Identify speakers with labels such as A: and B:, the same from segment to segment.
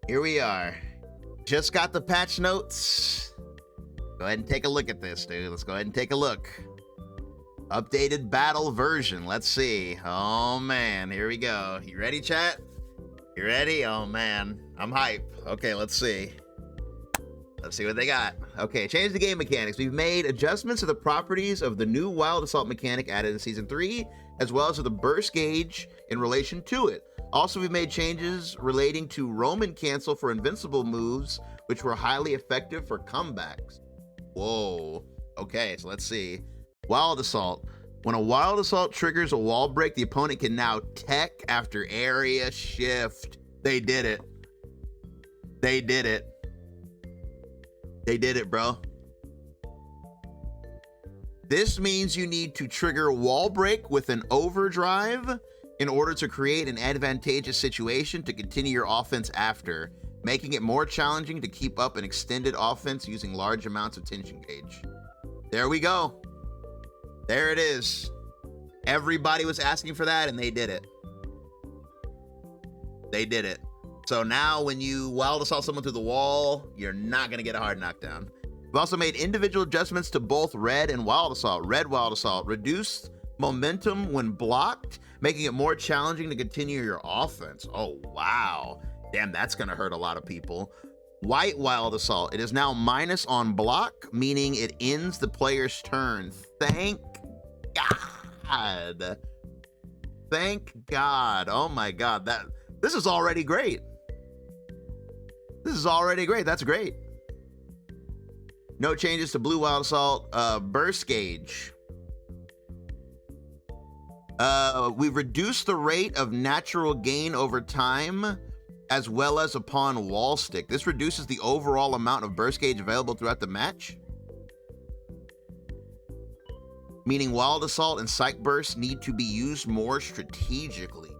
A: Here we are. Just got the patch notes. Go ahead and take a look at this, dude. Let's go ahead and take a look. Updated battle version. Let's see. Oh, man. Here we go. You ready, chat? You ready? Oh, man. I'm hype. Okay, let's see. Let's see what they got. Okay, change the game mechanics. We've made adjustments to the properties of the new Wild Assault mechanic added in Season 3, as well as to the burst gauge in relation to it. Also, we've made changes relating to Roman cancel for invincible moves, which were highly effective for comebacks. Whoa. Okay, so let's see. Wild Assault. When a Wild Assault triggers a wall break, the opponent can now tech after area shift. They did it. They did it. They did it, bro. This means you need to trigger wall break with an overdrive in order to create an advantageous situation to continue your offense after, making it more challenging to keep up an extended offense using large amounts of tension gauge. There we go. There it is. Everybody was asking for that, and they did it. They did it. So now when you Wild Assault someone through the wall, you're not going to get a hard knockdown. We've also made individual adjustments to both Red and Wild Assault. Red Wild Assault reduced momentum when blocked, making it more challenging to continue your offense. Oh, wow. Damn, that's going to hurt a lot of people. White Wild Assault. It is now minus on block, meaning it ends the player's turn. Thank God. Thank God. Oh my God. This is already great. This is already great. That's great. No changes to Blue Wild Assault. Burst gauge. We've reduced the rate of natural gain over time, as well as upon wall stick. This reduces the overall amount of burst gauge available throughout the match, meaning Wild Assault and Psych Burst need to be used more strategically.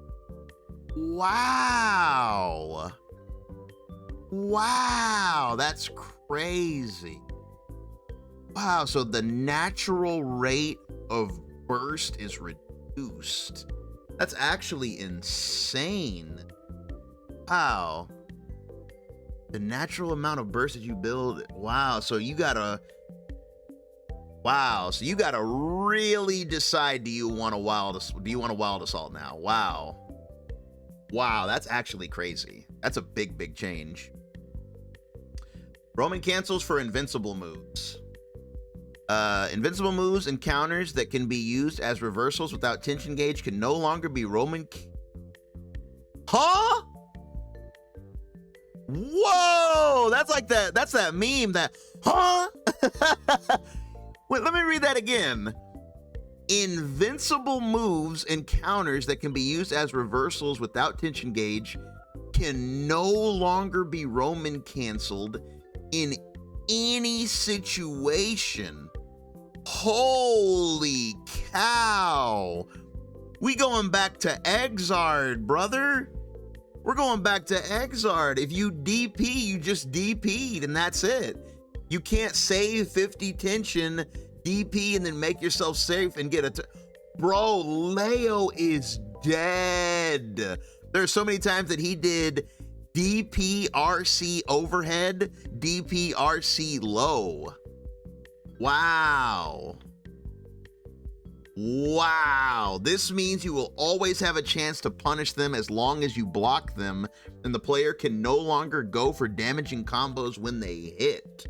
A: Wow. Wow, that's crazy. Wow, so the natural rate of burst is reduced. That's actually insane. Wow. The natural amount of burst that you build. Wow, so you gotta really decide, do you want a Wild Assault now? Wow. Wow, that's actually crazy. That's a big change. Roman cancels for invincible moves. Invincible moves and counters that can be used as reversals without tension gauge can no longer be Roman. Huh? Whoa! That's like that. That's that meme. That huh? Wait, let me read that again. Invincible moves and counters that can be used as reversals without tension gauge can no longer be Roman canceled in any situation. Holy cow. We going back to Exard, brother. We're going back to Exard. If you DP, you just DP'd and that's it. You can't save 50 tension, DP, and then make yourself safe and get bro, Leo is dead. There's so many times that he did DPRC overhead, DPRC low. Wow. Wow. This means you will always have a chance to punish them as long as you block them, and the player can no longer go for damaging combos when they hit.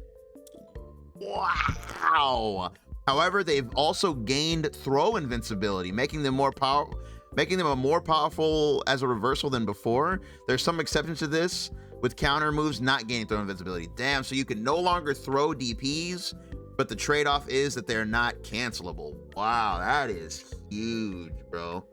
A: Wow. However, they've also gained throw invincibility, making them more powerful as a reversal than before. There's some exceptions to this, with counter moves not gaining throw invincibility. Damn, so you can no longer throw DPs, but the trade-off is that they're not cancelable. Wow, that is huge, bro.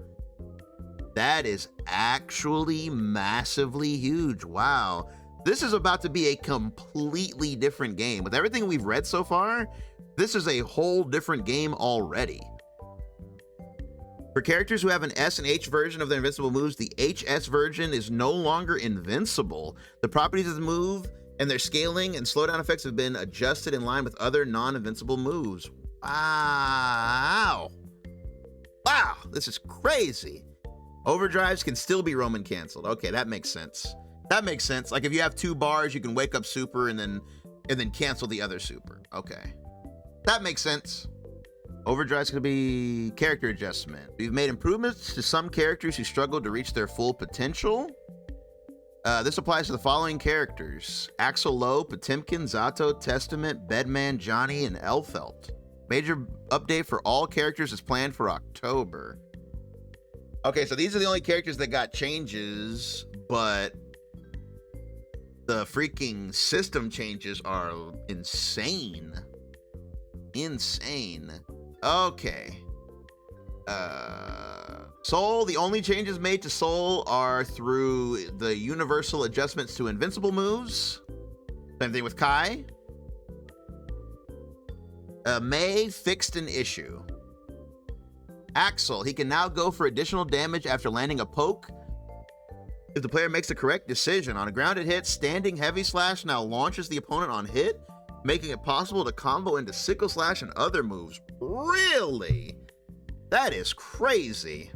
A: That is actually massively huge. Wow. This is about to be a completely different game. With everything we've read so far, this is a whole different game already. For characters who have an S and H version of their invincible moves, the HS version is no longer invincible. The properties of the move and their scaling and slowdown effects have been adjusted in line with other non-invincible moves. Wow. Wow, this is crazy. Overdrives can still be Roman canceled. Okay, that makes sense. That makes sense. Like if you have 2 bars, you can wake up super and then cancel the other super. Okay. That makes sense. Overdrive's gonna be character adjustment. We've made improvements to some characters who struggled to reach their full potential. This applies to the following characters: Axel Lowe, Potemkin, Zato, Testament, Bedman, Johnny, and Elphelt. Major update for all characters is planned for October. Okay, so these are the only characters that got changes, but the freaking system changes are insane. Insane. Okay. Soul, the only changes made to Soul are through the universal adjustments to invincible moves. Same thing with Kai. May fixed an issue. Axel, he can now go for additional damage after landing a poke if the player makes the correct decision. On a grounded hit, standing heavy slash now launches the opponent on hit, making it possible to combo into sickle slash and other moves. Really? That is crazy.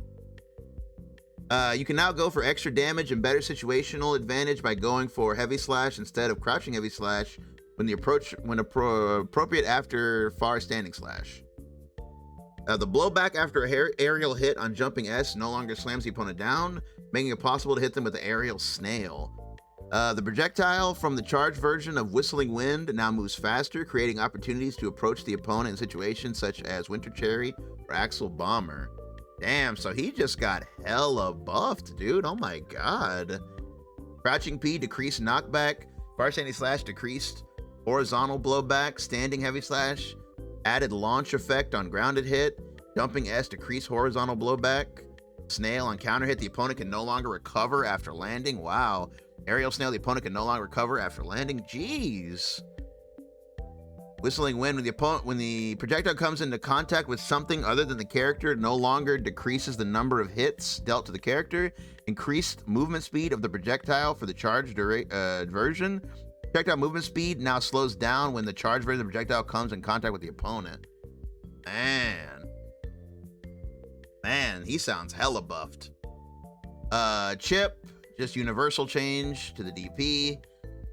A: You can now go for extra damage and better situational advantage by going for heavy slash instead of crouching heavy slash when appropriate after far standing slash. The blowback after a aerial hit on jumping S no longer slams the opponent down, making it possible to hit them with the aerial snail. The projectile from the charged version of Whistling Wind now moves faster, creating opportunities to approach the opponent in situations such as Winter Cherry or Axel Bomber. Damn, so he just got hella buffed, dude. Oh my god. Crouching P decreased knockback, far standing slash decreased horizontal blowback, standing heavy slash added launch effect on grounded hit, jumping S decreased horizontal blowback, snail on counter hit, the opponent can no longer recover after landing. Wow. Aerial snail, the opponent can no longer recover after landing. Jeez. Whistling Wind, when the projectile comes into contact with something other than the character, no longer decreases the number of hits dealt to the character. Increased movement speed of the projectile for the charged version. Projectile movement speed now slows down when the charged version of the projectile comes in contact with the opponent. Man, he sounds hella buffed. Chip, just universal change to the DP.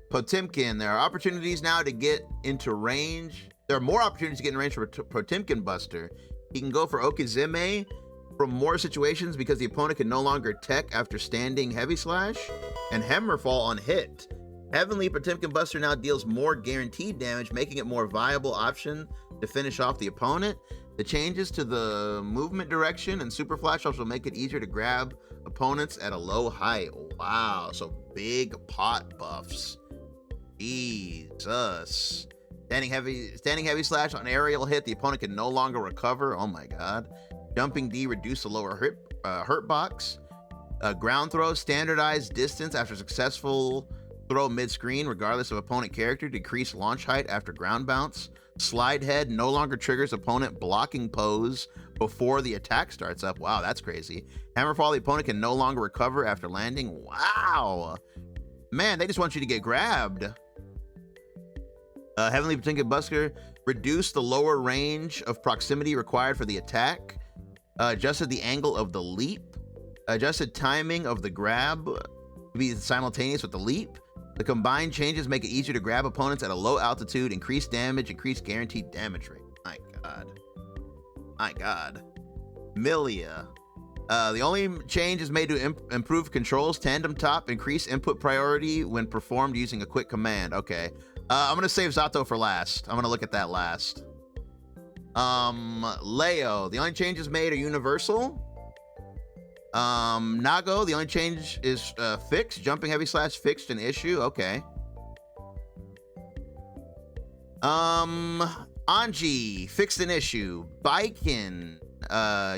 A: Potemkin, there are opportunities now to get into range. There are more opportunities to get in range for Potemkin Buster. He can go for Okizeme from more situations because the opponent can no longer tech after standing heavy slash and Hammerfall on hit. Heavenly Potemkin Buster now deals more guaranteed damage, making it a more viable option to finish off the opponent. The changes to the movement direction and Super Flash also make it easier to grab opponents at a low height. Wow, so big pot buffs. Jesus. Standing heavy slash on aerial hit, the opponent can no longer recover. Oh my god. Jumping D reduce the lower hurt box. Ground throw, standardized distance after successful throw mid-screen, regardless of opponent character. Decrease launch height after ground bounce. Slide head no longer triggers opponent blocking pose before the attack starts up. Wow, that's crazy. Hammerfall, the opponent can no longer recover after landing. Wow. Man, they just want you to get grabbed. Heavenly Potemkin Buster reduced the lower range of proximity required for the attack. Adjusted the angle of the leap. Adjusted timing of the grab to be simultaneous with the leap. The combined changes make it easier to grab opponents at a low altitude, increase damage, increase guaranteed damage rate. My god. My god. Milia. The only change is made to improve controls. Tandem top, increase input priority when performed using a quick command. Okay. I'm going to save Zato for last. I'm going to look at that last. Leo. The only changes made are universal. Nago, the only change is fixed. Jumping heavy slash fixed an issue. Okay. Anji, fixed an issue. Baiken,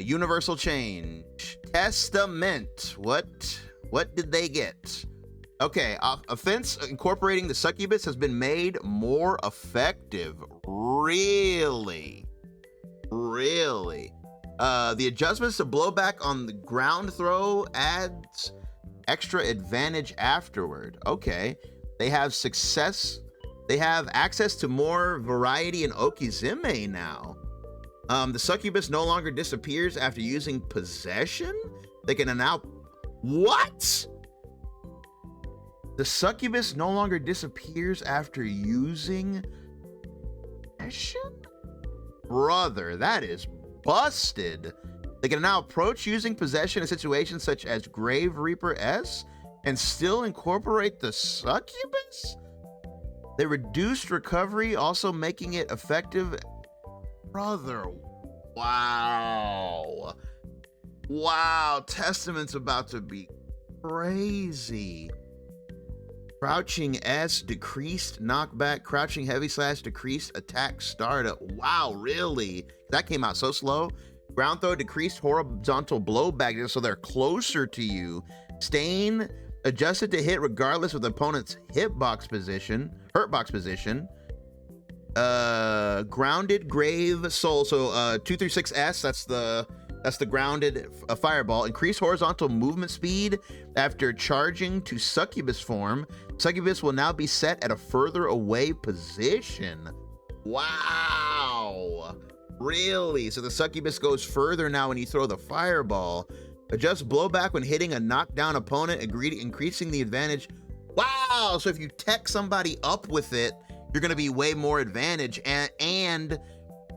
A: universal change. Testament, what did they get? Okay, offense incorporating the succubus has been made more effective. Really? The adjustments to blowback on the ground throw adds extra advantage afterward. Okay. They have access to more variety in Okizeme now. The succubus no longer disappears after using possession. They can now... What? The succubus no longer disappears after using possession? Brother, that is busted. They can now approach using possession in situations such as Grave Reaper S and still incorporate the succubus? They reduced recovery, also making it effective. Brother, wow. Wow, Testament's about to be crazy. Crouching S, decreased knockback. Crouching heavy slash, decreased attack startup. Wow, really? That came out so slow. Ground throw, decreased horizontal blowback, so they're closer to you. Stain, adjusted to hit regardless of the opponent's hurtbox position. Grounded grave soul, so 236S, that's the grounded fireball. Increase horizontal movement speed after charging to succubus form. Succubus will now be set at a further away position. Wow, really? So the succubus goes further now when you throw the fireball. Adjust blowback when hitting a knockdown opponent, increasing the advantage. Wow, so if you tech somebody up with it, you're gonna be way more advantage. And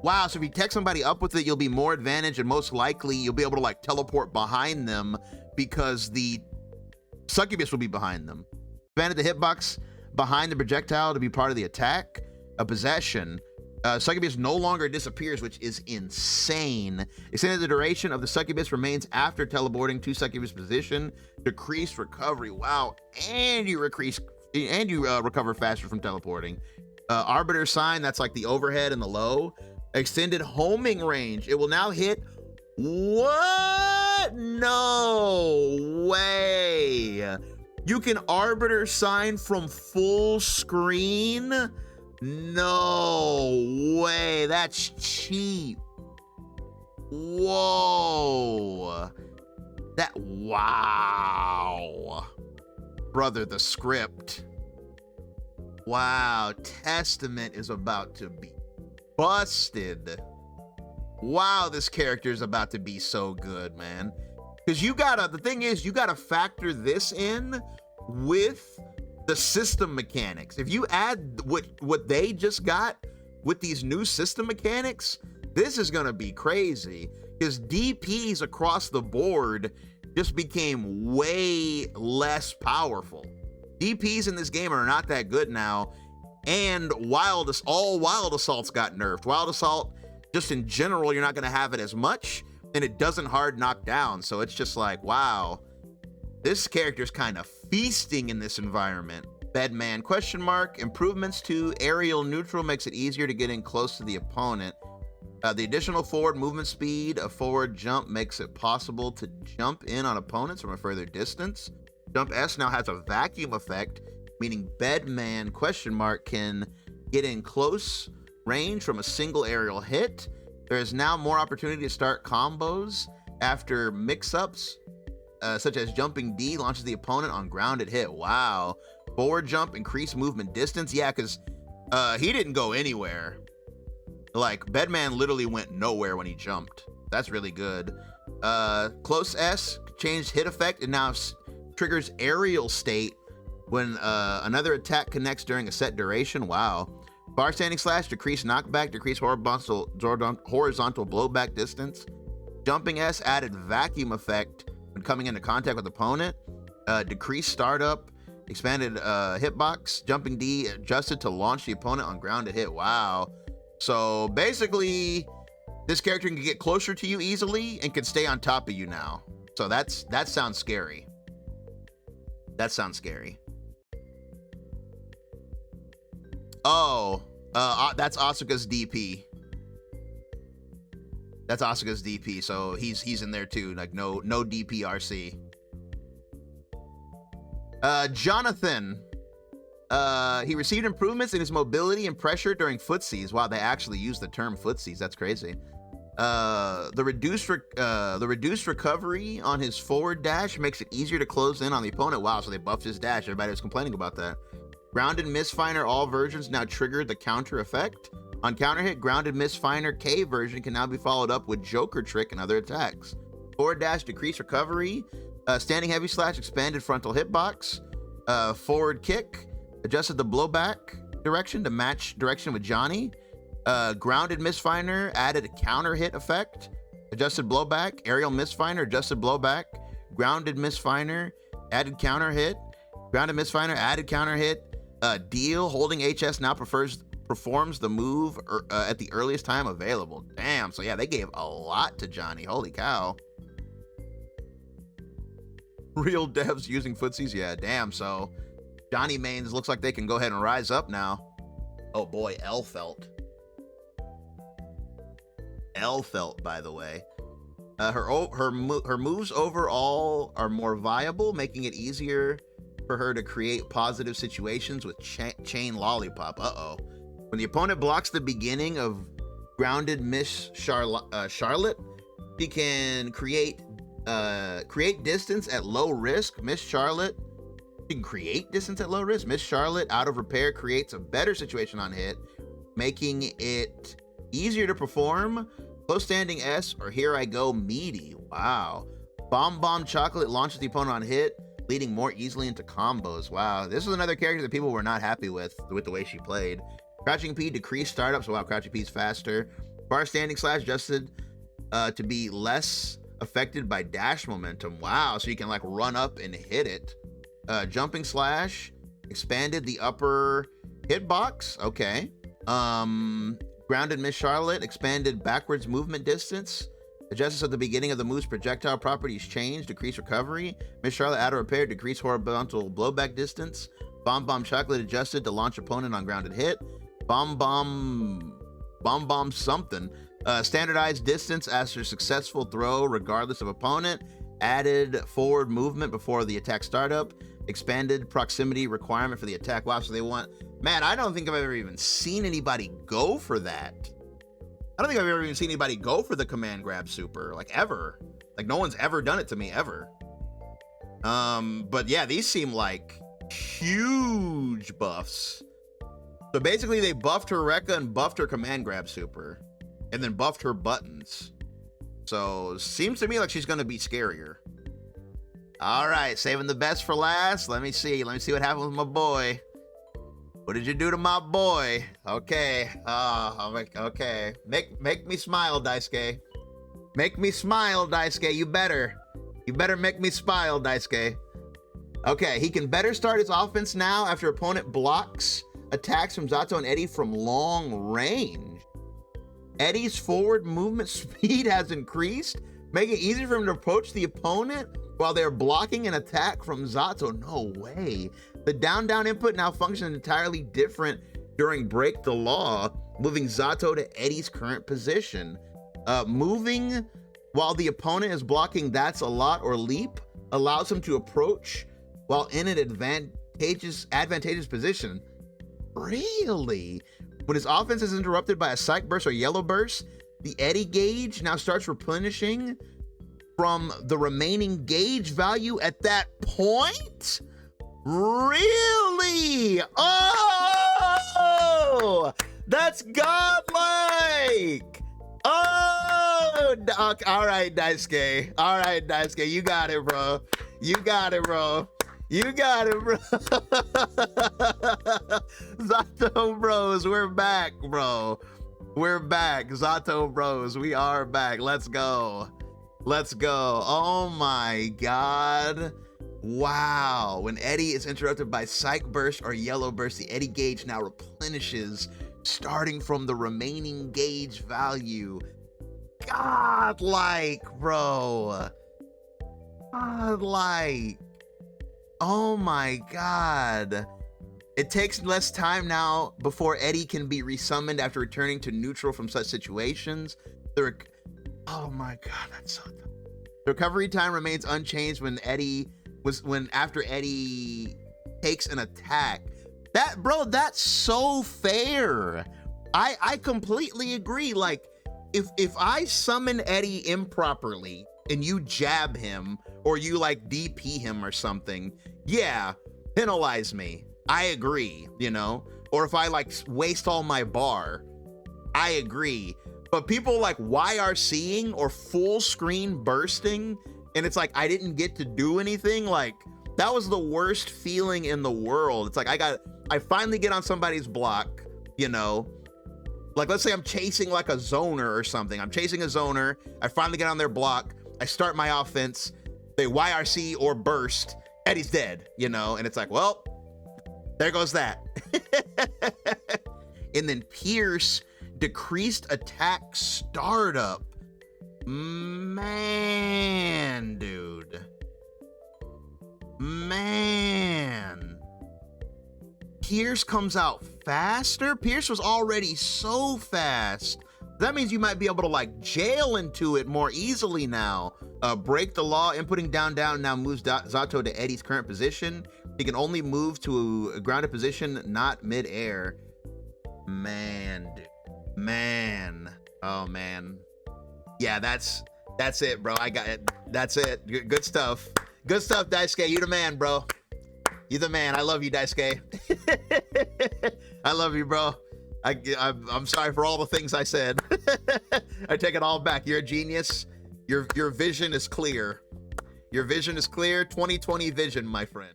A: wow, so if you tech somebody up with it, you'll be more advantage, and most likely you'll be able to like teleport behind them because the succubus will be behind them. Expanded the hitbox behind the projectile to be part of the attack. A possession. Succubus no longer disappears, which is insane. Extended the duration of the succubus remains after teleporting to succubus position. Decreased recovery. Wow, and you recover faster from teleporting. Arbiter sign, that's like the overhead and the low. Extended homing range. It will now hit. What? No way. You can arbiter sign from full screen? No way. That's cheap. Whoa. Wow. Brother, the script. Wow, Testament is about to be busted. Wow, this character is about to be so good, man. Because the thing is, you gotta factor this in with the system mechanics. If you add what they just got with these new system mechanics, this is gonna be crazy. Because DPs across the board just became way less powerful. DPs in this game are not that good now, and all wild assaults got nerfed. Wild assault, just in general, you're not going to have it as much, and it doesn't hard knock down. So it's just like, wow, this character's kind of feasting in this environment. Bedman ? Improvements to aerial neutral makes it easier to get in close to the opponent. The additional forward movement speed, a forward jump makes it possible to jump in on opponents from a further distance. Jump S now has a vacuum effect, meaning Bedman ? Can get in close range from a single aerial hit. There is now more opportunity to start combos after mix-ups, such as jumping D launches the opponent on grounded hit. Wow. Forward jump, increase movement distance. Yeah, because he didn't go anywhere. Like, Bedman literally went nowhere when he jumped. That's really good. Close S changed hit effect and now triggers aerial state when another attack connects during a set duration. Wow. Bar standing slash, decrease knockback, decrease horizontal blowback distance. Jumping S added vacuum effect when coming into contact with opponent. Decreased startup, expanded hitbox. Jumping D adjusted to launch the opponent on grounded hit. Wow. So basically, this character can get closer to you easily and can stay on top of you now. So that sounds scary. That sounds scary. Oh, that's Asuka's DP. That's Asuka's DP, so he's in there too. Like no DPRC. Jonathan. He received improvements in his mobility and pressure during footsies. Wow, they actually used the term footsies. That's crazy. The reduced recovery on his forward dash makes it easier to close in on the opponent. Wow, so they buffed his dash. Everybody was complaining about that. Grounded Misfiner, all versions now trigger the counter effect. On counter hit, Grounded Misfiner K version can now be followed up with Joker Trick and other attacks. Forward dash, decreased recovery. Standing heavy slash, expanded frontal hitbox. Forward kick, adjusted the blowback direction to match direction with Johnny. Grounded misfire, added a counter hit effect. Adjusted blowback, aerial misfire, adjusted blowback. Grounded misfire, added counter hit. Grounded misfire, added counter hit. Deal, holding HS now performs the move at the earliest time available. Damn, so yeah, they gave a lot to Johnny. Holy cow. Real devs using footsies, yeah, damn. So Johnny mains looks like they can go ahead and rise up now. Oh boy, Elphelt. Elphelt, by the way. Her moves overall are more viable, making it easier for her to create positive situations with chain lollipop. Uh-oh. When the opponent blocks the beginning of grounded Miss Charlotte, she can create distance at low risk. Miss Charlotte, she can create distance at low risk. Miss Charlotte, out of repair, creates a better situation on hit, making it easier to perform. Close standing S or Here I Go meaty. Wow. Bomb Chocolate launches the opponent on hit, leading more easily into combos. Wow. This was another character that people were not happy with the way she played. Crouching P decreased startups. Wow, Crouching P is faster. Bar standing slash adjusted to be less affected by dash momentum. Wow, so you can like run up and hit it. Jumping slash expanded the upper hitbox. Okay. Grounded Miss Charlotte expanded backwards movement distance. Adjustments at the beginning of the move's projectile properties change, decrease recovery. Miss Charlotte out of repair, decrease horizontal blowback distance. Bomb Chocolate adjusted to launch opponent on grounded hit. Bomb something. Standardized distance after successful throw regardless of opponent. Added forward movement before the attack startup. Expanded proximity requirement for the attack. Wow, so they want... Man, I don't think I've ever even seen anybody go for that. I don't think I've ever even seen anybody go for the command grab super, like ever. Like no one's ever done it to me ever. But yeah, these seem like huge buffs. So basically they buffed her Rekka and buffed her command grab super and then buffed her buttons. So seems to me like she's gonna be scarier. All right, saving the best for last. Let me see what happened with my boy. What did you do to my boy? Okay. Okay. Make me smile, Daisuke. Make me smile, Daisuke. You better make me smile, Daisuke. Okay, he can better start his offense now after opponent blocks attacks from Zato-1 Eddie from long range. Eddie's forward movement speed has increased, making it easier for him to approach the opponent while they're blocking an attack from Zato. No way. The down input now functions entirely different during Break the Law, moving Zato to Eddie's current position. Moving while the opponent is blocking That's a Lot or Leap allows him to approach while in an advantageous position. Really? When his offense is interrupted by a Psych Burst or Yellow Burst, the Eddie gauge now starts replenishing from the remaining gauge value at that point? Really? Oh, that's godlike. Oh, all right, Daisuke. All right, Daisuke, you got it, bro. You got it, bro. You got it, bro. Zato Bros, we're back, bro. We're back. Zato Bros, we are back. Let's go. Let's go. Oh my God. Wow. When Eddie is interrupted by Psych Burst or Yellow Burst, the Eddie gauge now replenishes starting from the remaining gauge value. Godlike, bro. Godlike. Oh my God. It takes less time now before Eddie can be resummoned after returning to neutral from such situations. Oh my God, that's so tough. The recovery time remains unchanged after Eddie takes an attack. That's so fair. I completely agree. Like, if I summon Eddie improperly and you jab him or you like DP him or something, yeah, penalize me. I agree, you know? Or if I like waste all my bar, I agree. But people like YRCing or full screen bursting, and it's like I didn't get to do anything, like That was the worst feeling in the world. It's like I finally get on somebody's block, you know, like let's say I'm chasing like a zoner or something. I'm chasing a zoner. I finally get on their block. I start my offense. They YRC or burst. Eddie's dead, you know, and it's like, well, there goes that. And then Pierce, decreased attack startup. Man, dude. Man. Pierce comes out faster? Pierce was already so fast. That means you might be able to like jail into it more easily now. Break the law, inputting down now moves Zato to Eddie's current position. He can only move to a grounded position, not mid-air. Man, dude. Man. Oh, man. Yeah, that's it, bro. I got it. That's it. Good stuff. Good stuff, Daisuke. You the man, bro. You the man. I love you, Daisuke. I love you, bro. I'm sorry for all the things I said. I take it all back. You're a genius. Your vision is clear. Your vision is clear. 2020 vision, my friend.